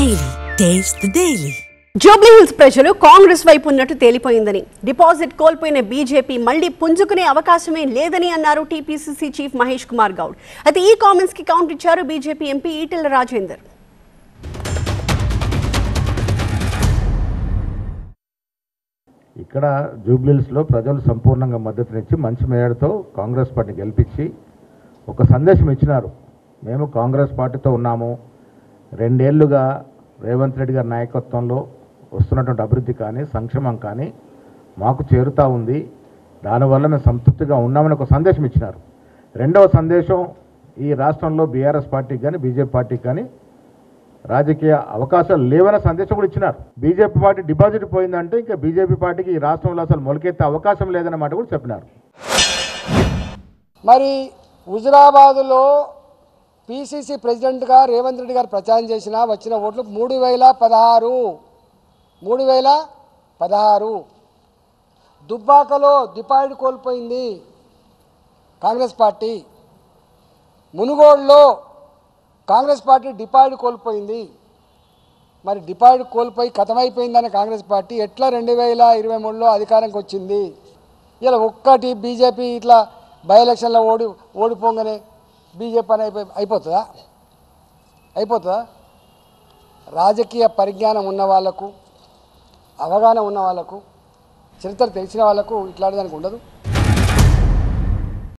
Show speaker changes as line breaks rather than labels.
Daily. Taste the Daily.
Jubilee hills ప్రజలు కాంగ్రెస్ వైపు ఉన్నట్టు తేలిపోయిందని, డిపాజిట్ కోల్పోయిన బీజేపీ మళ్లీ పుంజుకునే అవకాశమే లేదని అన్నారు టీపీసీసీ చీఫ్ మహేష్ కుమార్ గౌడ్. అయితే ఈ కామెంట్స్ కి కౌంటర్ ఇచ్చారు బీజేపీ ఎంపీ ఈటెల రాజేందర్.
ఇక్కడ జూబ్లీ హిల్స్లో ప్రజలు సంపూర్ణంగా మద్దతునిచ్చి మంచి మేయర్తో కాంగ్రెస్ పార్టీ గెలిపించి ఒక సందేశం ఇచ్చినారు. మేము కాంగ్రెస్ పార్టీతో ఉన్నాము, 2 ఏళ్లుగా రేవంత్ రెడ్డి గారి నాయకత్వంలో వస్తున్నటువంటి అభివృద్ధి కానీ సంక్షేమం కానీ మాకు చేరుతూ ఉంది, దానివల్ల మేము సంతృప్తిగా ఉన్నామని ఒక సందేశం ఇచ్చినారు. రెండవ సందేశం, ఈ రాష్ట్రంలో బీఆర్ఎస్ పార్టీకి కానీ బీజేపీ పార్టీకి కానీ రాజకీయ అవకాశాలు లేవనే సందేశం కూడా ఇచ్చినారు. బీజేపీ పార్టీ డిపాజిట్ పోయిందంటే ఇంకా బీజేపీ పార్టీకి ఈ రాష్ట్రంలో అసలు మొలకెత్తే అవకాశం లేదన్న మాట కూడా చెప్పినారు.
మరి హుజురాబాదులో పీసీసీ ప్రెసిడెంట్గా రేవంత్ రెడ్డి గారు ప్రచారం చేసిన వచ్చిన ఓట్లు 3016. దుబ్బాకలో డిపాజిట్ కోల్పోయింది కాంగ్రెస్ పార్టీ. మునుగోడులో కాంగ్రెస్ పార్టీ డిపాజిట్ కోల్పోయింది. మరి డిపాజిట్ కోల్పోయి కథమైపోయిందని కాంగ్రెస్ పార్టీ ఎట్లా 2023లో అధికారంకి వచ్చింది? ఇలా ఒక్కటి బీజేపీ ఇట్లా బై ఎలక్షన్లో ఓడిపోగానే బీజేపీ అని అయిపోతుందా? రాజకీయ పరిజ్ఞానం ఉన్న వాళ్ళకు, అవగాహన ఉన్న వాళ్ళకు, చరిత్ర తెలిసిన వాళ్ళకు ఇట్లాంటి దానికి ఉండదు.